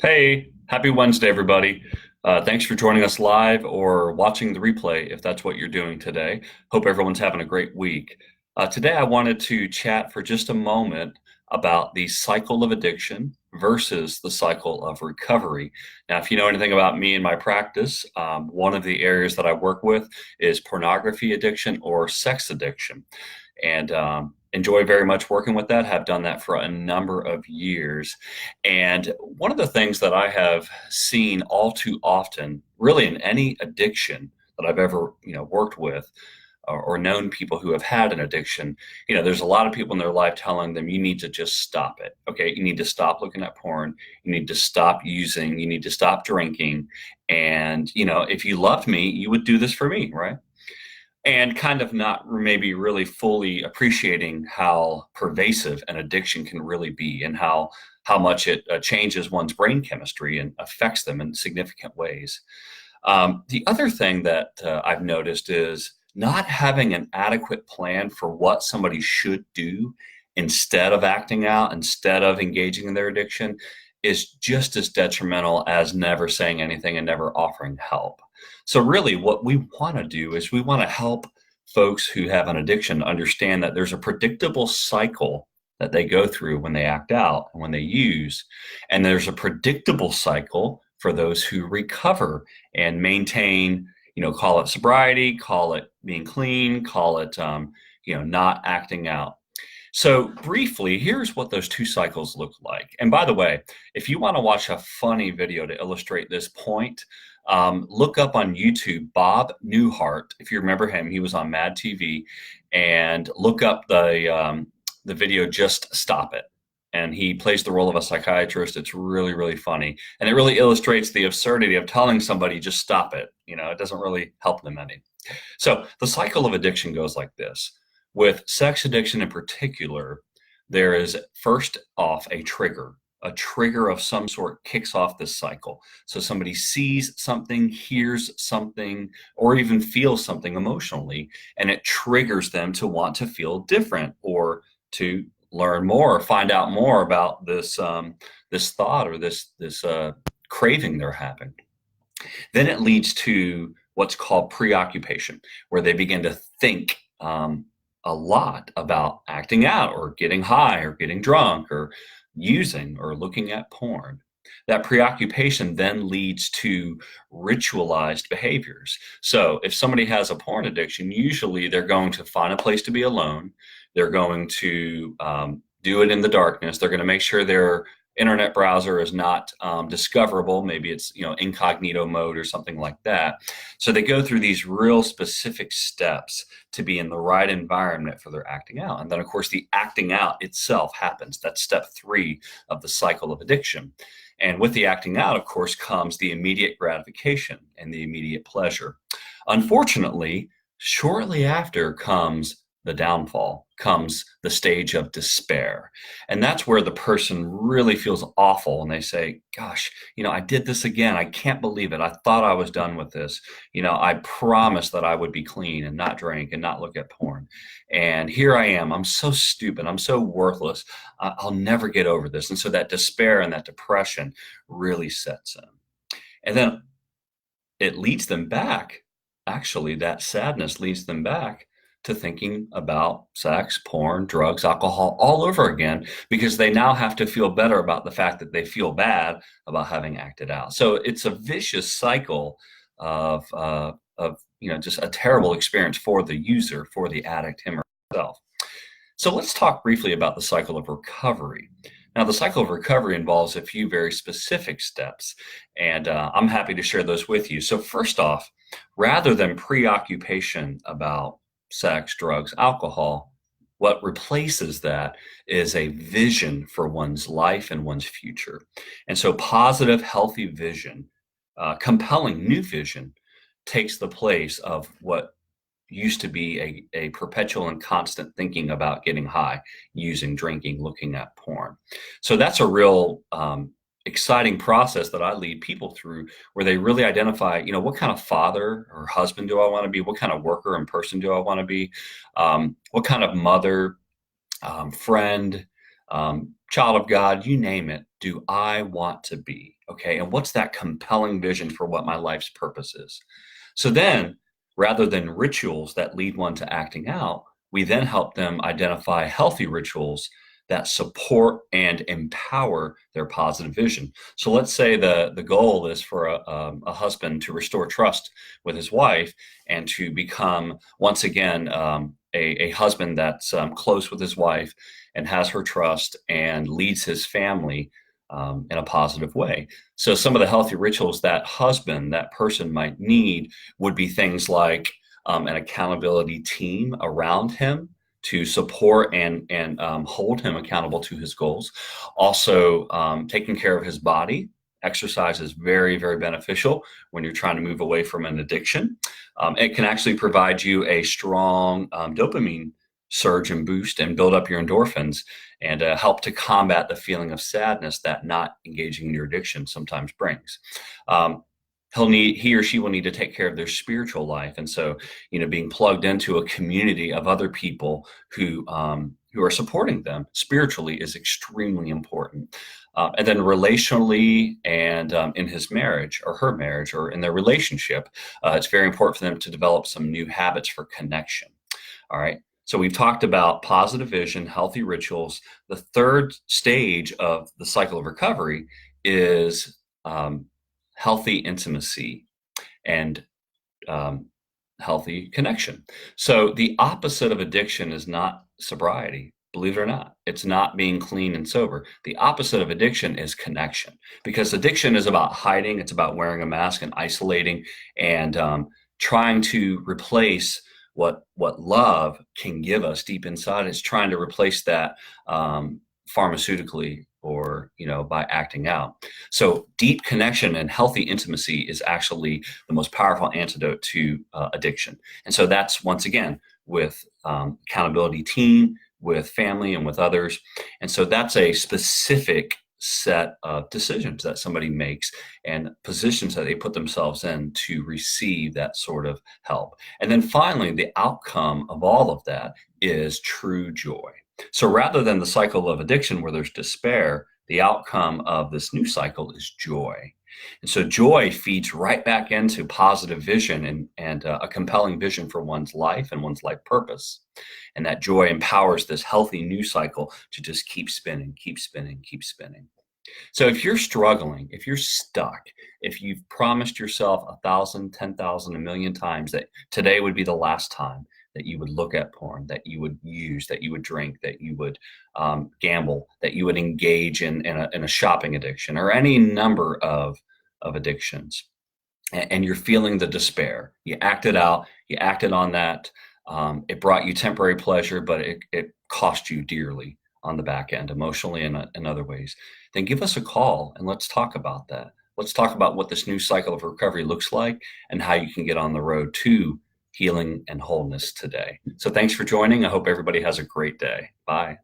Hey, happy Wednesday, everybody. Thanks for joining us live or watching the replay if that's what you're doing today. Hope everyone's having a great week. Today, I wanted to chat for just a moment about the cycle of addiction versus the cycle of recovery. Now, if you know anything about me and my practice, one of the areas that I work with is pornography addiction or sex addiction. And enjoy very much working with that, have done that for a number of years. And one of the things that I have seen all too often, really in any addiction that I've ever, worked with or known people who have had an addiction, there's a lot of people in their life telling them you need to just stop it. Okay, you need to stop looking at porn, you need to stop using, you need to stop drinking, and if you loved me, you would do this for me, right? And kind of not maybe really fully appreciating how pervasive an addiction can really be and how much it changes one's brain chemistry and affects them in significant ways. The other thing that I've noticed is not having an adequate plan for what somebody should do instead of acting out, instead of engaging in their addiction, is just as detrimental as never saying anything and never offering help. So, really, what we want to do is we want to help folks who have an addiction understand that there's a predictable cycle that they go through when they act out and when they use. And there's a predictable cycle for those who recover and maintain, call it sobriety, call it being clean, call it, not acting out. So, briefly, here's what those two cycles look like. And by the way, if you want to watch a funny video to illustrate this point, look up on YouTube Bob Newhart. If you remember him, he was on Mad TV, and look up the video "Just Stop It." And he plays the role of a psychiatrist. It's really, really funny, and it really illustrates the absurdity of telling somebody just stop it. It doesn't really help them any. So the cycle of addiction goes like this. With sex addiction in particular, there is first off a trigger. A trigger of some sort kicks off this cycle. So somebody sees something, hears something, or even feels something emotionally, and it triggers them to want to feel different or to learn more or find out more about this thought or this craving they're having. Then it leads to what's called preoccupation, where they begin to think a lot about acting out or getting high or getting drunk or using or looking at porn. That preoccupation then leads to ritualized behaviors. So if somebody has a porn addiction, usually they're going to find a place to be alone. They're going to do it in the darkness. They're going to make sure their internet browser is not discoverable. Maybe it's incognito mode or something like that. So they go through these real specific steps to be in the right environment for their acting out. And then, of course, the acting out itself happens. That's step 3 of the cycle of addiction. And with the acting out, of course, comes the immediate gratification and the immediate pleasure. Unfortunately, shortly after comes the downfall, comes the stage of despair. And that's where the person really feels awful and they say, gosh, I did this again. I can't believe it. I thought I was done with this. I promised that I would be clean and not drink and not look at porn. And here I am. I'm so stupid. I'm so worthless. I'll never get over this. And so that despair and that depression really sets in. And then it leads them back. Actually, that sadness leads them back to thinking about sex, porn, drugs, alcohol all over again, because they now have to feel better about the fact that they feel bad about having acted out. So it's a vicious cycle of just a terrible experience for the user, for the addict, him or herself. So let's talk briefly about the cycle of recovery. Now, the cycle of recovery involves a few very specific steps, and I'm happy to share those with you. So first off, rather than preoccupation about sex, drugs, alcohol, what replaces that is a vision for one's life and one's future. And so positive, healthy vision, compelling new vision takes the place of what used to be a perpetual and constant thinking about getting high, using, drinking, looking at porn. So that's a real exciting process that I lead people through, where they really identify, what kind of father or husband do I want to be? What kind of worker and person do I want to be? What kind of mother, friend, child of God, you name it, do I want to be? Okay, and what's that compelling vision for what my life's purpose is? So then, rather than rituals that lead one to acting out, we then help them identify healthy rituals that support and empower their positive vision. So let's say the goal is for a husband to restore trust with his wife and to become once again a husband that's close with his wife and has her trust and leads his family in a positive way. So some of the healthy rituals that husband, that person might need would be things like an accountability team around him to support and hold him accountable to his goals. Also, taking care of his body. Exercise is very, very beneficial when you're trying to move away from an addiction. It can actually provide you a strong dopamine surge and boost and build up your endorphins and help to combat the feeling of sadness that not engaging in your addiction sometimes brings. Um, he or she will need to take care of their spiritual life, and so being plugged into a community of other people who are supporting them spiritually is extremely important. And then relationally and in his marriage or her marriage or in their relationship, it's very important for them to develop some new habits for connection. All right. So we've talked about positive vision, healthy rituals. The third stage of the cycle of recovery is healthy intimacy and um, healthy connection. So the opposite of addiction is not sobriety. Believe it or not, it's not being clean and sober. The opposite of addiction is connection, because addiction is about hiding. It's about wearing a mask and isolating and trying to replace what love can give us deep inside. It's trying to replace that pharmaceutically or by acting out. So deep connection and healthy intimacy is actually the most powerful antidote to addiction. And so that's once again with accountability team, with family, and with others. And so that's a specific set of decisions that somebody makes and positions that they put themselves in to receive that sort of help. And then finally, the outcome of all of that is true joy. So rather than the cycle of addiction where there's despair, the outcome of this new cycle is joy. And so joy feeds right back into positive vision and a compelling vision for one's life and one's life purpose. And that joy empowers this healthy new cycle to just keep spinning, keep spinning, keep spinning. So if you're struggling, if you're stuck, if you've promised yourself 1,000, 10,000, a million times that today would be the last time that you would look at porn, that you would use, that you would drink, that you would gamble, that you would engage in a shopping addiction or any number of addictions, and you're feeling the despair, you acted out, you acted on that. It brought you temporary pleasure, but it cost you dearly on the back end, emotionally and in other ways. Then give us a call and let's talk about that. Let's talk about what this new cycle of recovery looks like and how you can get on the road to healing and wholeness today. So thanks for joining. I hope everybody has a great day. Bye.